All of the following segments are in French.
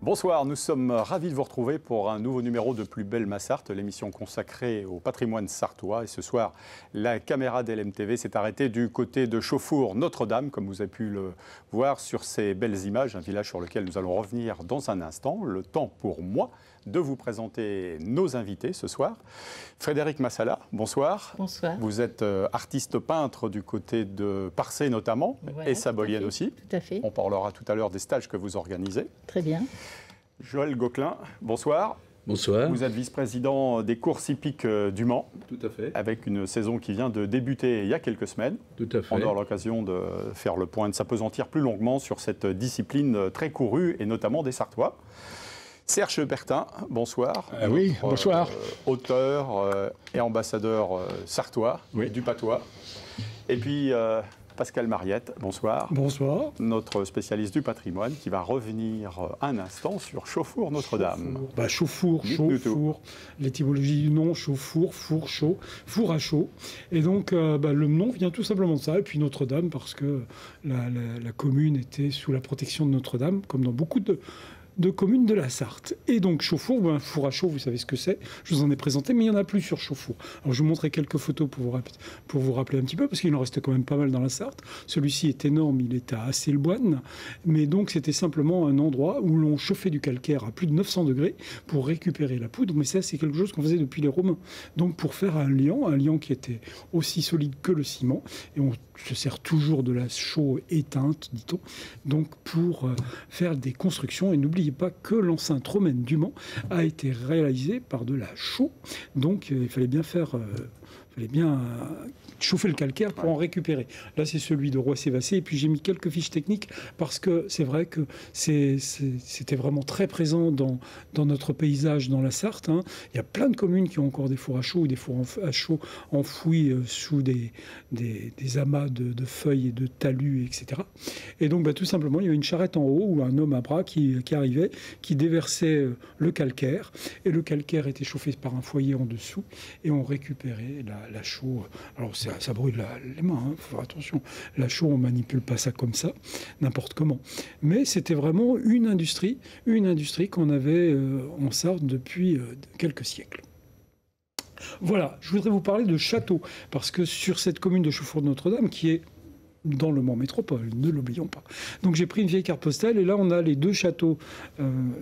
Bonsoir, nous sommes ravis de vous retrouver pour un nouveau numéro de Plus belle ma Sarthe, l'émission consacrée au patrimoine sarthois. Et ce soir, la caméra d'LMTV s'est arrêtée du côté de Chauffour Notre-Dame, comme vous avez pu le voir sur ces belles images, un village sur lequel nous allons revenir dans un instant. Le temps pour moi de vous présenter nos invités ce soir. Frédéric Massala, bonsoir. Bonsoir. Vous êtes artiste peintre du côté de Parcé notamment, voilà, et Sabolienne aussi. Tout à fait. On parlera tout à l'heure des stages que vous organisez. Très bien. Joël Gauquelin, bonsoir. Bonsoir. Vous êtes vice-président des courses hippiques du Mans. Tout à fait. Avec une saison qui vient de débuter il y a quelques semaines. Tout à fait. On aura l'occasion de faire le point, de s'appesantir plus longuement sur cette discipline très courue et notamment des Sarthois. Serge Bertin, bonsoir. Oui, bonsoir. Auteur et ambassadeur sarthois, oui, du patois. Et puis Pascal Mariette, bonsoir. Bonsoir. Notre spécialiste du patrimoine qui va revenir un instant sur Chauffour Notre-Dame. Chauffour, l'étymologie du nom, Chauffour, four, chaud, four à chaud. Et donc le nom vient tout simplement de ça. Et puis Notre-Dame, parce que la commune était sous la protection de Notre-Dame, comme dans beaucoup de communes de la Sarthe. Et donc Chauffour, un four à chaud, vous savez ce que c'est, je vous en ai présenté, mais il n'y en a plus sur Chauffour. Alors je vous montrerai quelques photos pour vous rappeler un petit peu, parce qu'il en reste quand même pas mal dans la Sarthe. Celui-ci est énorme, il est à Assez-le-Boine, mais donc c'était simplement un endroit où l'on chauffait du calcaire à plus de 900 degrés pour récupérer la poudre, mais ça c'est quelque chose qu'on faisait depuis les Romains. Donc pour faire un liant qui était aussi solide que le ciment, et on se sert toujours de la chaux éteinte, dit-on, donc pour faire des constructions. Et n'oubliez pas que l'enceinte romaine du Mans a été réalisée par de la chaux, donc il fallait bien chauffer le calcaire pour en récupérer. Là, c'est celui de Roissy-Vassé. Et puis, j'ai mis quelques fiches techniques parce que c'est vrai que c'était vraiment très présent dans notre paysage dans la Sarthe. Hein. Il y a plein de communes qui ont encore des fours à chaud ou des fours à chaud enfouis sous des amas de feuilles et de talus, etc. Et donc, tout simplement, il y avait une charrette en haut où un homme à bras qui arrivait, qui déversait le calcaire. Et le calcaire était chauffé par un foyer en dessous. Et on récupérait la chaux. Alors, ça brûle les mains, il faut faire attention. La chaux, on ne manipule pas ça comme ça, n'importe comment. Mais c'était vraiment une industrie qu'on avait en Sarthe depuis quelques siècles. Voilà, je voudrais vous parler de château, parce que sur cette commune de Chauffour de Notre-Dame, qui est dans le Mans Métropole, ne l'oublions pas. Donc j'ai pris une vieille carte postale et là on a les deux châteaux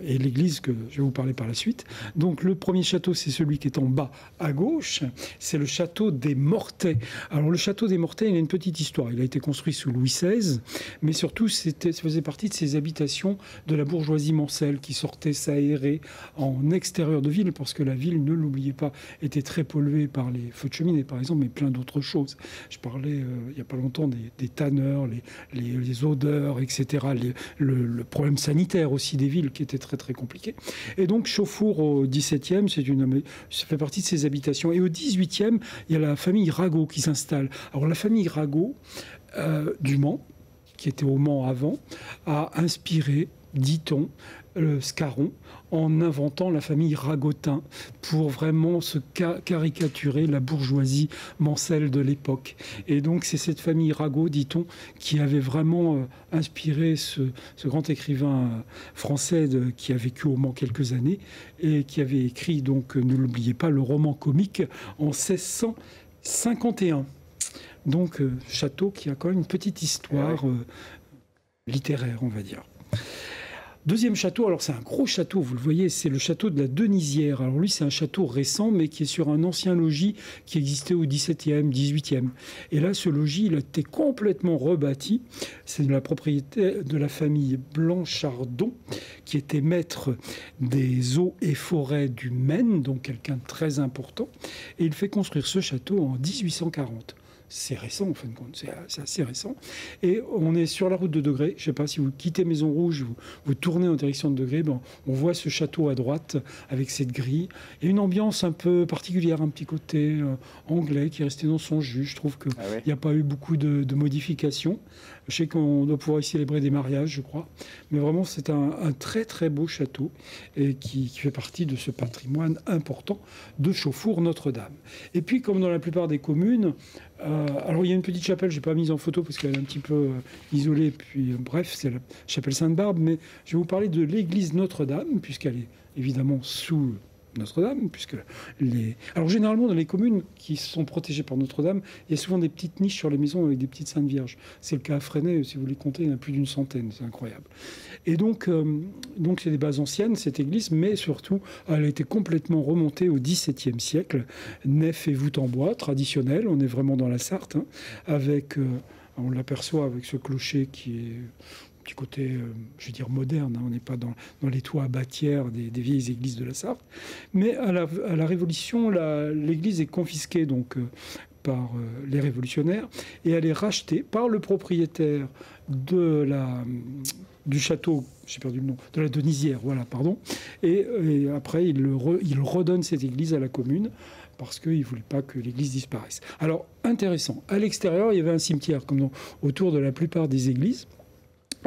et l'église que je vais vous parler par la suite. Donc le premier château, c'est celui qui est en bas à gauche, c'est le château des Mortais. Alors le château des Mortais, il a une petite histoire. Il a été construit sous Louis XVI, mais surtout ça faisait partie de ces habitations de la bourgeoisie mancelle qui sortait s'aérer en extérieur de ville, parce que la ville, ne l'oubliez pas, était très polluée par les feux de cheminée par exemple, mais plein d'autres choses. Je parlais il n'y a pas longtemps des tanneurs, les odeurs, etc. Le problème sanitaire aussi des villes qui était très très compliqué. Et donc Chauffour au XVIIe, ça fait partie de ces habitations. Et au XVIIIe, il y a la famille Ragot qui s'installe. Alors la famille Ragot du Mans, qui était au Mans avant, a inspiré, dit-on, le Scarron, en inventant la famille Ragotin pour vraiment se caricaturer la bourgeoisie mancelle de l'époque. Et donc c'est cette famille Ragot, dit-on, qui avait vraiment inspiré ce grand écrivain français qui a vécu au Mans quelques années et qui avait écrit, donc ne l'oubliez pas, le roman comique en 1651. Donc château qui a quand même une petite histoire littéraire, on va dire. Deuxième château, alors c'est un gros château, vous le voyez, c'est le château de la Denisière. Alors lui, c'est un château récent, mais qui est sur un ancien logis qui existait au XVIIe, XVIIIe. Et là, ce logis, il a été complètement rebâti. C'est de la propriété de la famille Blanchardon, qui était maître des eaux et forêts du Maine, donc quelqu'un de très important. Et il fait construire ce château en 1840. c'est récent, en fin de compte, c'est assez récent. Et on est sur la route de Degré. Je ne sais pas si vous quittez Maison Rouge, vous tournez en direction de Degré, ben, on voit ce château à droite avec cette grille. Et une ambiance un peu particulière, un petit côté anglais qui est resté dans son jus. Je trouve qu'il n'y a pas eu beaucoup de modifications. Je sais qu'on doit pouvoir y célébrer des mariages, je crois. Mais vraiment, c'est un très très beau château et qui fait partie de ce patrimoine important de Chauffour Notre-Dame. Et puis, comme dans la plupart des communes, alors il y a une petite chapelle, je n'ai pas mise en photo parce qu'elle est un petit peu isolée. Puis, bref, c'est la chapelle Sainte-Barbe. Mais je vais vous parler de l'église Notre-Dame, puisqu'elle est évidemment sous Notre-Dame, puisque Alors généralement dans les communes qui sont protégées par Notre-Dame, il y a souvent des petites niches sur les maisons avec des petites Saintes Vierges. C'est le cas à Fresnay, si vous les comptez, il y en a plus d'une centaine, c'est incroyable. Et donc c'est des bases anciennes, cette église, mais surtout, elle a été complètement remontée au XVIIe siècle, nef et voûte en bois, traditionnelle, on est vraiment dans la Sarthe, hein, avec, on l'aperçoit avec ce clocher qui est petit côté, je veux dire, moderne. Hein. On n'est pas dans les toits à bâtière des vieilles églises de la Sarthe. Mais à la Révolution, l'église est confisquée donc, par les révolutionnaires et elle est rachetée par le propriétaire du château, j'ai perdu le nom, de la Denisière, voilà, pardon. Et après, il redonne cette église à la commune parce qu'il ne voulait pas que l'église disparaisse. Alors, intéressant, à l'extérieur, il y avait un cimetière, comme autour de la plupart des églises.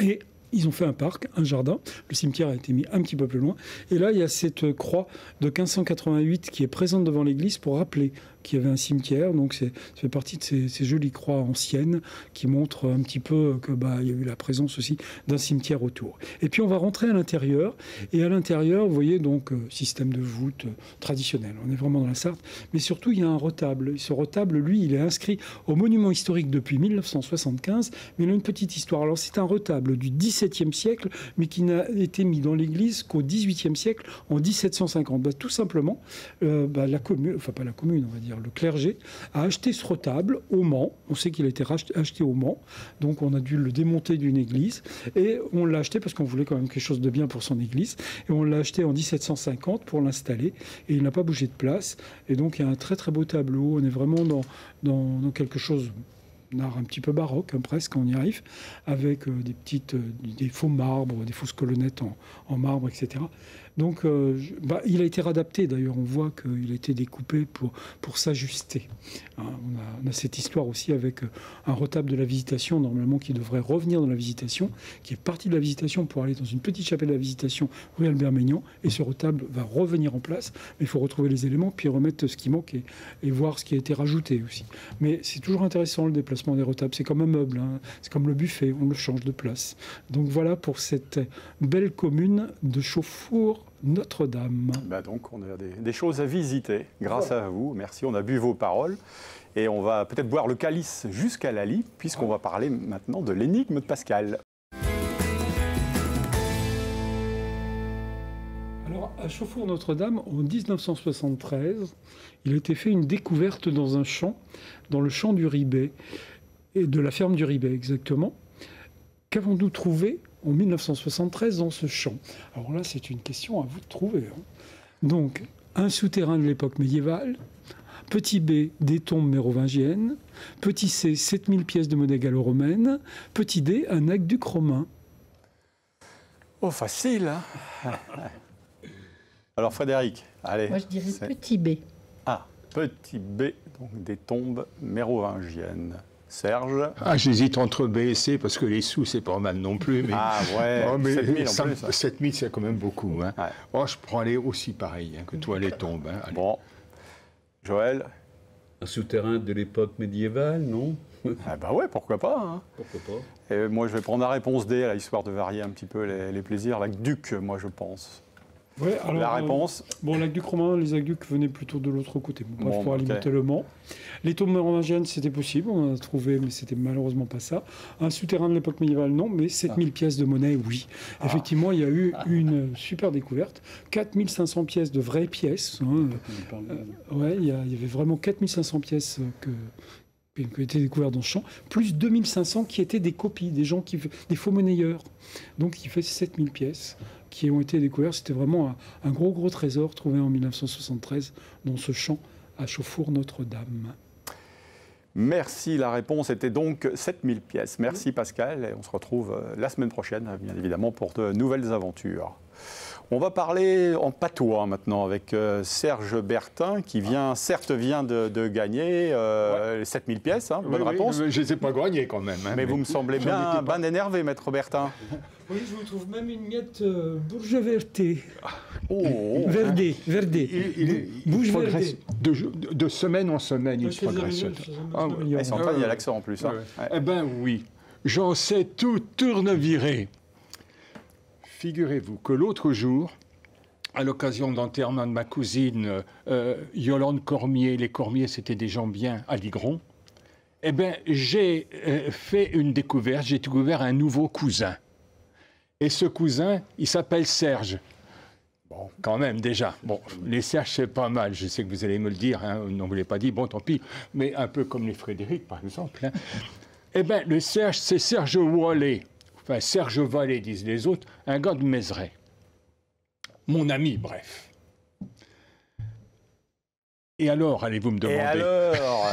Et ils ont fait un parc, un jardin. Le cimetière a été mis un petit peu plus loin. Et là, il y a cette croix de 1588 qui est présente devant l'église pour rappeler qu'il y avait un cimetière. Donc, ça fait partie de ces jolies croix anciennes qui montrent un petit peu que il y a eu la présence aussi d'un cimetière autour. Et puis, on va rentrer à l'intérieur. Et à l'intérieur, vous voyez, donc, système de voûte traditionnel. On est vraiment dans la Sarthe. Mais surtout, il y a un retable. Ce retable, lui, il est inscrit au monument historique depuis 1975. Mais il a une petite histoire. Alors, c'est un retable du XVIIe siècle, mais qui n'a été mis dans l'église qu'au XVIIIe siècle, en 1750. Tout simplement, la commune, enfin pas la commune, on va dire, le clergé, a acheté ce retable au Mans. On sait qu'il a été acheté au Mans, donc on a dû le démonter d'une église. Et on l'a acheté parce qu'on voulait quand même quelque chose de bien pour son église. Et on l'a acheté en 1750 pour l'installer. Et il n'a pas bougé de place. Et donc il y a un très très beau tableau. On est vraiment dans quelque chose d'un art un petit peu baroque, hein, presque, on y arrive, avec des faux marbres, des fausses colonnettes en marbre, etc. Donc, il a été réadapté, d'ailleurs, on voit qu'il a été découpé pour s'ajuster. Hein, on a cette histoire aussi avec un retable de la Visitation, normalement, qui devrait revenir dans la Visitation, qui est parti de la Visitation pour aller dans une petite chapelle de la Visitation, rue Albert-Maignan, et ce retable va revenir en place, mais il faut retrouver les éléments, puis remettre ce qui manque et voir ce qui a été rajouté aussi. Mais c'est toujours intéressant, le déplacement des retables. C'est comme un meuble, hein. C'est comme le buffet, on le change de place. Donc voilà pour cette belle commune de Chauffour Notre-Dame. Donc, on a des choses à visiter grâce à vous. Merci, on a bu vos paroles. Et on va peut-être boire le calice jusqu'à Lally, puisqu'on va parler maintenant de l'énigme de Pascal. Alors, à Chauffour Notre-Dame, en 1973, il a été fait une découverte dans un champ, dans le champ du Ribet, et de la ferme du Ribet exactement. Qu'avons-nous trouvé en 1973 dans ce champ? Alors là, c'est une question à vous de trouver. Hein. Donc, un souterrain de l'époque médiévale, petit B, des tombes mérovingiennes, petit C, 7000 pièces de monnaie gallo-romaine, petit D, un aqueduc romain. Oh, facile, hein. Alors, Frédéric, allez. Moi, je dirais petit B. Ah, petit B, donc des tombes mérovingiennes. Serge? J'hésite entre B et C parce que les sous, c'est pas mal non plus. Mais... Ah ouais, oh, mais 7000 en plus. 7000, c'est quand même beaucoup. Hein. Ouais. Oh, je prends les aussi pareil que toi, les tombes. Hein. Bon. Joël? Un souterrain de l'époque médiévale, non? Ah ouais, pourquoi pas. Hein. Pourquoi pas? Et moi, je vais prendre la réponse D, là, histoire de varier un petit peu les plaisirs. L'aqueduc, moi, je pense. Ouais, alors, la réponse l'aqueduc romain, les aqueducs venaient plutôt de l'autre côté. Pour alimenter le Mans. Les tombes mérovingiennes, c'était possible, on en a trouvé, mais c'était malheureusement pas ça. Un souterrain de l'époque médiévale, non, mais 7000 pièces de monnaie, oui. Effectivement, il y a eu une super découverte. 4500 pièces de vraies pièces. Hein. Il y avait vraiment 4500 pièces qui ont été découvertes dans ce champ, plus 2500 qui étaient des copies, des faux monnayeurs. Donc, il fait 7000 pièces qui ont été découvertes. C'était vraiment un gros trésor trouvé en 1973 dans ce champ à Chauffour Notre-Dame. Merci, la réponse était donc 7000 pièces. Merci Pascal, et on se retrouve la semaine prochaine, bien évidemment, pour de nouvelles aventures. On va parler en patois maintenant avec Serge Bertin, qui vient de gagner 7000 pièces. Hein, bonne réponse. Je ne les ai pas gagnés quand même. Hein, mais vous me semblez bien énervé, maître Bertin. Oui, je vous trouve même une miette bouche verdée. Oh. Verdée. Bouche verdée. De semaine en semaine, il progresse. Il s'entend, il y a l'accent en plus. Hein. Ouais. Eh bien oui, j'en sais tout tourneviré. Figurez-vous que l'autre jour, à l'occasion de l'enterrement de ma cousine Yolande Cormier, les Cormier c'était des gens bien à Ligron, eh bien j'ai fait une découverte, j'ai découvert un nouveau cousin. Et ce cousin, il s'appelle Serge. Bon, quand même, déjà. Bon, les Serge, c'est pas mal. Je sais que vous allez me le dire. Hein, on ne vous l'avez pas dit. Bon, tant pis. Mais un peu comme les Frédéric, par exemple. Hein. Eh bien, le Serge, c'est Serge Wallet. Enfin, Serge Wallet, disent les autres. Un gars de Mézeray. Mon ami, bref. Et alors, allez-vous me demander? Et alors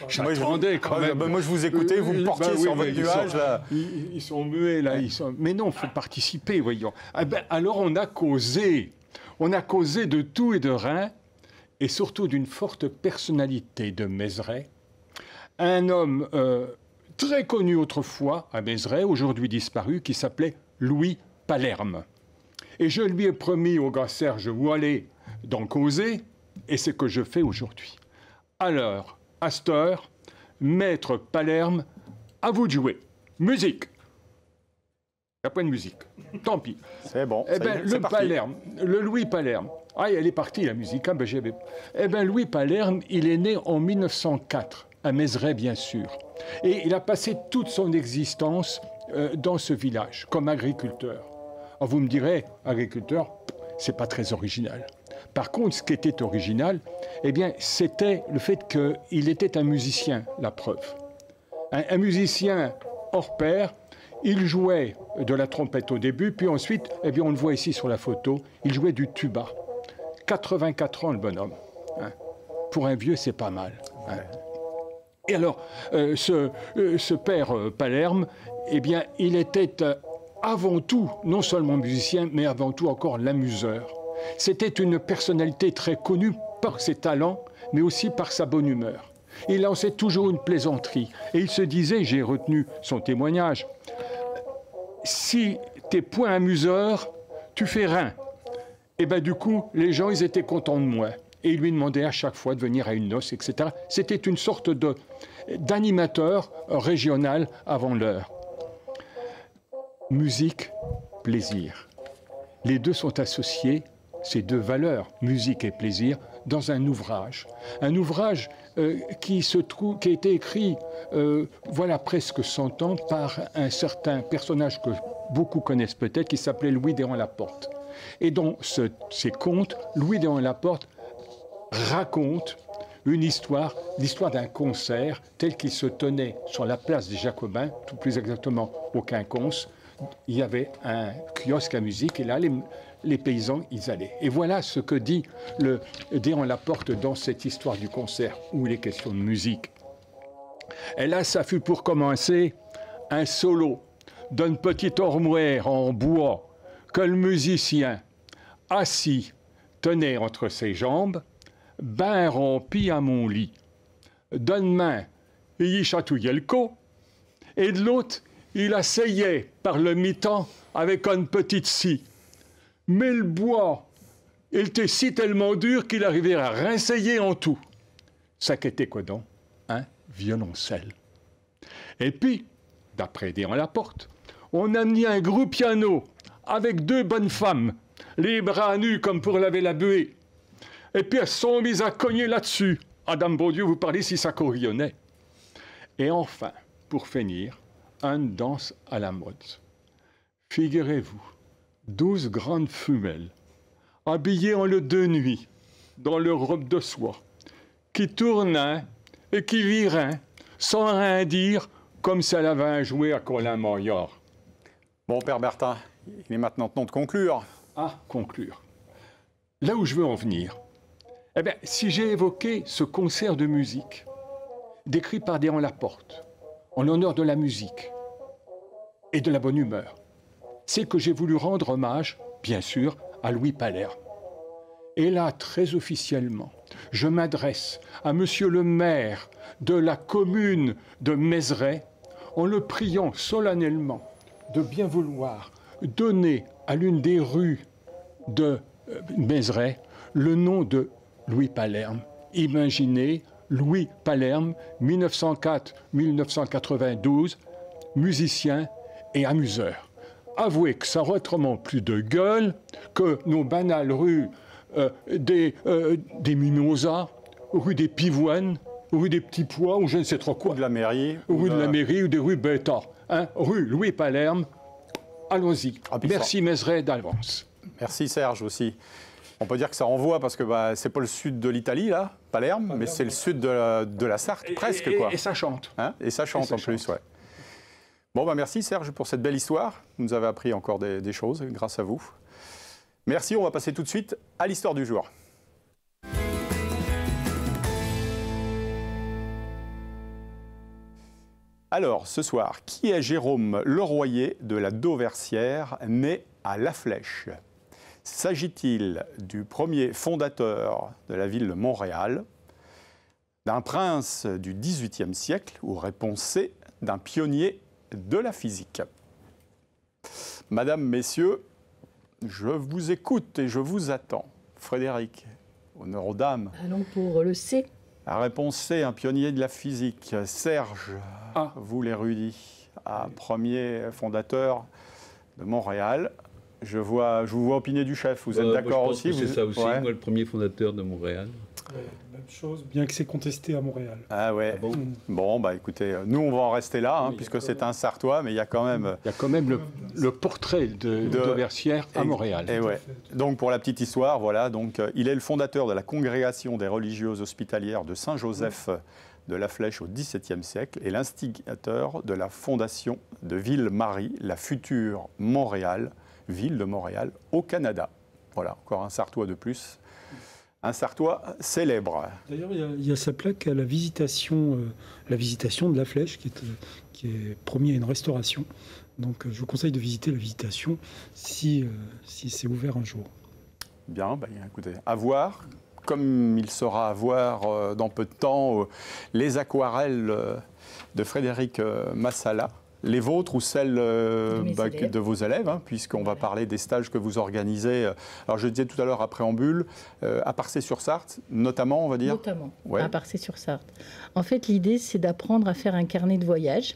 J'attendais quand même. Moi, je vous écoutais, vous me portiez sur votre nuage. Là. Ils sont muets, là. Mais non, il faut participer, voyons. Ah ben, alors, on a causé. On a causé de tout et de rien, et surtout d'une forte personnalité de Mézeray. Un homme très connu autrefois à Mézeray, aujourd'hui disparu, qui s'appelait Louis Palerme. Et je lui ai promis au gars Serge Wallet d'en causer, et c'est ce que je fais aujourd'hui. Alors, à cette heure, maître Palerme, à vous de jouer. Musique. Il n'y a pas de musique. Tant pis. C'est bon. Eh bien, le Palerme, le Louis Palerme. Ah, elle est partie, la musique. Ah, ben, eh bien, Louis Palerme, il est né en 1904, à Mézeray, bien sûr. Et il a passé toute son existence dans ce village, comme agriculteur. Alors, vous me direz, agriculteur, c'est pas très original. Par contre, ce qui était original, eh bien, c'était le fait qu'il était un musicien, la preuve. Un musicien hors pair, il jouait de la trompette au début, puis ensuite, eh bien, on le voit ici sur la photo, il jouait du tuba. 84 ans, le bonhomme. Hein. Pour un vieux, c'est pas mal. Hein. Et alors, ce père Palerme, eh bien, il était avant tout, non seulement musicien, mais avant tout encore l'amuseur. C'était une personnalité très connue par ses talents, mais aussi par sa bonne humeur. Il lançait toujours une plaisanterie. Et il se disait, j'ai retenu son témoignage, si t'es point amuseur, tu fais rien. Et bien du coup, les gens, ils étaient contents de moi. Et ils lui demandaient à chaque fois de venir à une noce, etc. C'était une sorte d'animateur régional avant l'heure. Musique, plaisir. Les deux sont associés, ces deux valeurs, musique et plaisir, dans un ouvrage. Un ouvrage qui a été écrit, voilà, presque 100 ans, par un certain personnage que beaucoup connaissent peut-être, qui s'appelait Louis Déhan-Laporte. Et dans ces contes, Louis Déhan-Laporte raconte une histoire, l'histoire d'un concert tel qu'il se tenait sur la place des Jacobins, tout plus exactement au Quinconce. Il y avait un kiosque à musique et là, les paysans, ils allaient. Et voilà ce que dit le Déhan-Laporte dans cette histoire du concert où il est question de musique. Et là, ça fut pour commencer un solo d'une petite armoire en bois que le musicien, assis, tenait entre ses jambes, ben rempli à mon lit. D'une main, il y chatouillait le cou, et de l'autre, il asseyait par le mi-temps avec une petite scie. Mais le bois, il était si tellement dur qu'il arrivait à rinceiller en tout. Ça qu'était quoi donc? Un violoncelle. Et puis, d'après Déhan-Laporte, on a mis un gros piano avec deux bonnes femmes, les bras nus comme pour laver la buée. Et puis elles se sont mises à cogner là-dessus. Madame Baudieu, vous parlez si ça corillonnait. Et enfin, pour finir, une danse à la mode. Figurez-vous, 12 grandes femelles, habillées en le de nuit, dans leur robe de soie, qui tournaient et qui viraient, sans rien dire, comme si elles avaient un jouet à Colin Maillard. Bon, Père Bertin, il est maintenant temps de conclure. Ah, conclure. Là où je veux en venir, eh bien, si j'ai évoqué ce concert de musique, décrit par Déan Laporte, en l'honneur de la musique et de la bonne humeur, c'est que j'ai voulu rendre hommage, bien sûr, à Louis Palerme. Et là, très officiellement, je m'adresse à monsieur le maire de la commune de Mézeray en le priant solennellement de bien vouloir donner à l'une des rues de Mézeray le nom de Louis Palerme. Imaginez Louis Palerme, 1904-1992, musicien et amuseur. Avouez que ça aurait autrement plus de gueule que nos banales rues des Mimosas, rue des Pivoines, rue des Petits Pois, ou je ne sais trop quoi. Ou de la mairie. Rue de la mairie ou des rues Bêta. Hein, rue Louis Palerme, allons-y. Merci Mézeray d'avance. Merci Serge aussi. On peut dire que ça envoie parce que c'est pas le sud de l'Italie, là, Palerme, mais c'est le sud de la Sarthe, presque, quoi. Et ça chante. Hein, et ça chante en plus, ouais. Bon, merci Serge pour cette belle histoire. Vous nous avez appris encore des choses grâce à vous. Merci, on va passer tout de suite à l'histoire du jour. Alors, ce soir, qui est Jérôme Leroyer de la Dauversière, né à La Flèche? S'agit-il du premier fondateur de la ville de Montréal, d'un prince du XVIIIe siècle, ou réponse C, d'un pionnier de la physique? Madame, messieurs, je vous écoute et je vous attends. Frédéric, honneur aux dames. Allons pour le C. La réponse C, un pionnier de la physique. Serge, vous l'érudit, premier fondateur de Montréal. Je vous vois opiner du chef. Vous êtes d'accord aussi? C'est ça aussi, moi le premier fondateur de Montréal. Même chose, bien que c'est contesté à Montréal. Ah ouais. Ah bon, bon, écoutez, nous on va en rester là, oui, puisque c'est un Sartois, mais il y a quand même... Il y a quand même le portrait de Dauversière à Montréal. Et ouais. Donc pour la petite histoire, voilà, donc, il est le fondateur de la congrégation des religieuses hospitalières de Saint-Joseph de la Flèche au XVIIe siècle et l'instigateur de la fondation de Ville-Marie, la future Montréal, ville de Montréal, au Canada. Voilà, encore un Sartois de plus. Un Sartois célèbre. D'ailleurs, il y a sa plaque à la visitation de la Flèche, qui est promis à une restauration. Donc, je vous conseille de visiter la visitation si c'est ouvert un jour. Bien, écoutez, à voir. Comme il sera à voir dans peu de temps les aquarelles de Frédéric Massala. Les vôtres ou celles de vos élèves, puisqu'on va parler des stages que vous organisez. Alors je disais tout à l'heure à préambule, à Parçay-sur-Sarthe, notamment, on va dire. Notamment, à Parçay-sur-Sarthe. En fait, l'idée, c'est d'apprendre à faire un carnet de voyage.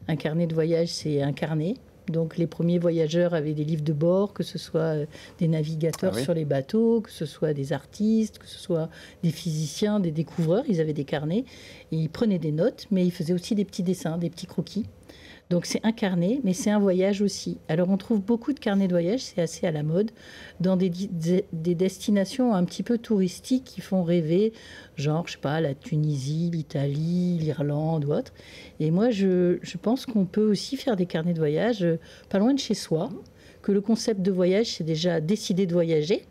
Un carnet de voyage, c'est un carnet. Donc les premiers voyageurs avaient des livres de bord, que ce soit des navigateurs sur les bateaux, que ce soit des artistes, que ce soit des physiciens, des découvreurs. Ils avaient des carnets et ils prenaient des notes, mais ils faisaient aussi des petits dessins, des petits croquis. Donc c'est un carnet, mais c'est un voyage aussi. Alors on trouve beaucoup de carnets de voyage, c'est assez à la mode, dans des destinations un petit peu touristiques qui font rêver, genre, je sais pas, la Tunisie, l'Italie, l'Irlande ou autre. Et moi, je pense qu'on peut aussi faire des carnets de voyage pas loin de chez soi, que le concept de voyage, c'est déjà décider de voyager.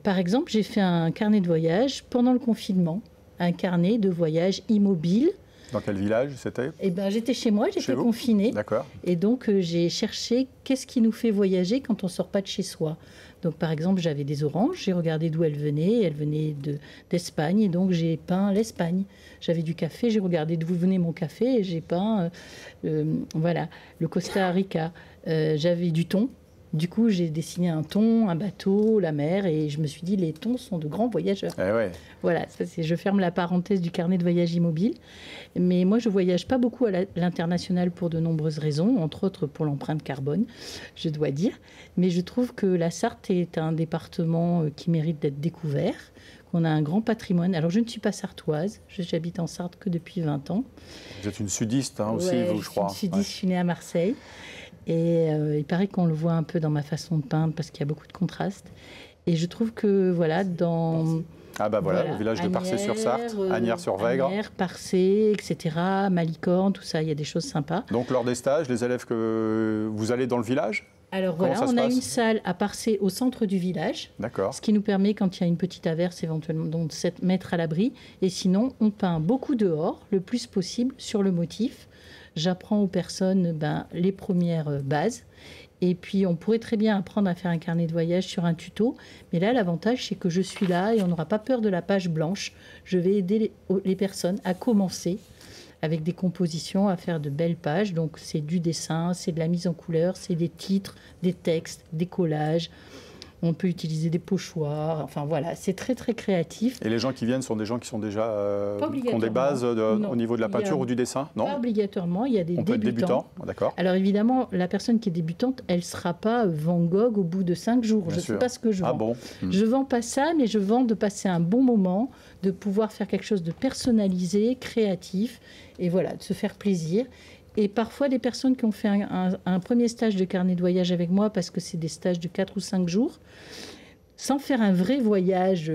Par exemple, j'ai fait un carnet de voyage pendant le confinement, un carnet de voyage immobile. Dans quel village c'était? J'étais chez moi, j'étais confinée. D'accord. Et donc, j'ai cherché qu'est-ce qui nous fait voyager quand on ne sort pas de chez soi. Donc, par exemple, j'avais des oranges, j'ai regardé d'où elles venaient d'Espagne, et donc j'ai peint l'Espagne. J'avais du café, j'ai regardé d'où venait mon café, et j'ai peint le Costa Rica. J'avais du thon. Du coup, j'ai dessiné un thon, un bateau, la mer, et je me suis dit, les thons sont de grands voyageurs. Voilà, je ferme la parenthèse du carnet de voyage immobile. Mais moi, je ne voyage pas beaucoup à l'international pour de nombreuses raisons, entre autres pour l'empreinte carbone, je dois dire. Mais je trouve que la Sarthe est un département qui mérite d'être découvert, qu'on a un grand patrimoine. Alors, je ne suis pas sartoise, j'habite en Sarthe que depuis 20 ans. Vous êtes une sudiste aussi, vous, je crois. Je suis une sudiste, je suis née à Marseille. Et il paraît qu'on le voit un peu dans ma façon de peindre parce qu'il y a beaucoup de contrastes. Et je trouve que, dans... au village de Parçay-sur-Sarthe, Asnières-sur-Vègre. Asnières, Parçay, etc., Malicorne, tout ça, il y a des choses sympas. Donc, lors des stages, les élèves que vous allez dans le village? Alors Comment voilà, ça se on a passe une salle à Parcé au centre du village, D'accord. ce qui nous permet, quand il y a une petite averse, éventuellement de se mettre à l'abri. Et sinon, on peint beaucoup dehors, le plus possible, sur le motif. J'apprends aux personnes les premières bases. Et puis, on pourrait très bien apprendre à faire un carnet de voyage sur un tuto. Mais là, l'avantage, c'est que je suis là et on n'aura pas peur de la page blanche. Je vais aider les personnes à commencer avec des compositions, à faire de belles pages. Donc, c'est du dessin, c'est de la mise en couleur, c'est des titres, des textes, des collages. On peut utiliser des pochoirs. Enfin, voilà, c'est très, très créatif. Et les gens qui viennent sont des gens qui sont déjà Pas qui ont des bases Non. au niveau de la peinture ou du dessin, non? Pas obligatoirement, il y a des On peut être débutants. débutant, d'accord. Alors évidemment, la personne qui est débutante, elle ne sera pas Van Gogh au bout de 5 jours. Bien Je ne sûr. sais pas ce que je vends. Ah bon? Je ne vends pas ça, mais je vends de passer un bon moment, de pouvoir faire quelque chose de personnalisé, créatif, et voilà, de se faire plaisir. Et parfois, des personnes qui ont fait un premier stage de carnet de voyage avec moi, parce que c'est des stages de 4 ou 5 jours, sans faire un vrai voyage,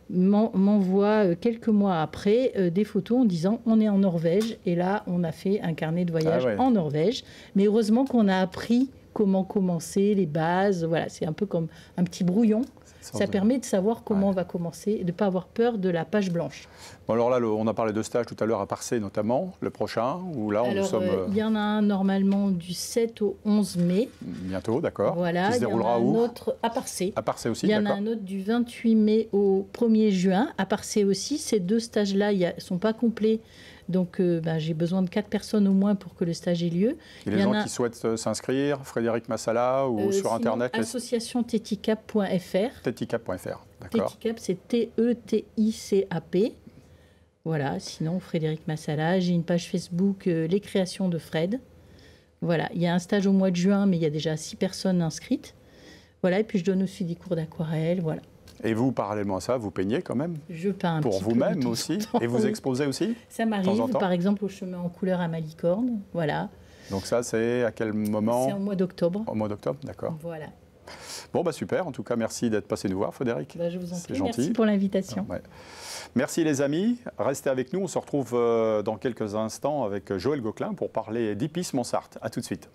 m'envoient quelques mois après des photos en disant on est en Norvège, et là, on a fait un carnet de voyage en Norvège. Mais heureusement qu'on a appris comment commencer, les bases. Voilà, c'est un peu comme un petit brouillon. Ça permet de savoir comment on va commencer et de ne pas avoir peur de la page blanche. Bon, alors là, on a parlé de stage tout à l'heure à Parcé notamment, le prochain, où là, nous sommes... il y en a un normalement du 7 au 11 mai. Bientôt, d'accord. Voilà, qui se déroulera il y en a un où? autre à Parcé. À Parcé aussi, Il y en a d'accord. un autre du 28 mai au 1er juin, à Parcé aussi. Ces deux stages-là ne sont pas complets. Donc, j'ai besoin de 4 personnes au moins pour que le stage ait lieu. Et les gens qui souhaitent s'inscrire, Frédéric Massala ou sur Internet associationteticap.fr. Teticap.fr, d'accord. Teticap, c'est T-E-T-I-C-A-P. Voilà, sinon Frédéric Massala. J'ai une page Facebook, Les Créations de Fred. Voilà, il y a un stage au mois de juin, mais il y a déjà 6 personnes inscrites. Voilà, et puis je donne aussi des cours d'aquarelle, voilà. Et vous, parallèlement à ça, vous peignez quand même? Je peins un pour petit peu vous-même de temps aussi? en temps. Et vous exposez aussi? Ça m'arrive, par exemple, au chemin en couleur à Malicorne, voilà. Donc ça, c'est à quel moment? C'est au mois d'octobre. Au mois d'octobre, d'accord. Voilà. Bon, super. En tout cas, merci d'être passé nous voir, Frédéric. Je vous en prie. C'est gentil. Merci pour l'invitation. Ouais. Merci les amis. Restez avec nous. On se retrouve dans quelques instants avec Joël Gauquelin pour parler d'Ipis Montsart. À tout de suite.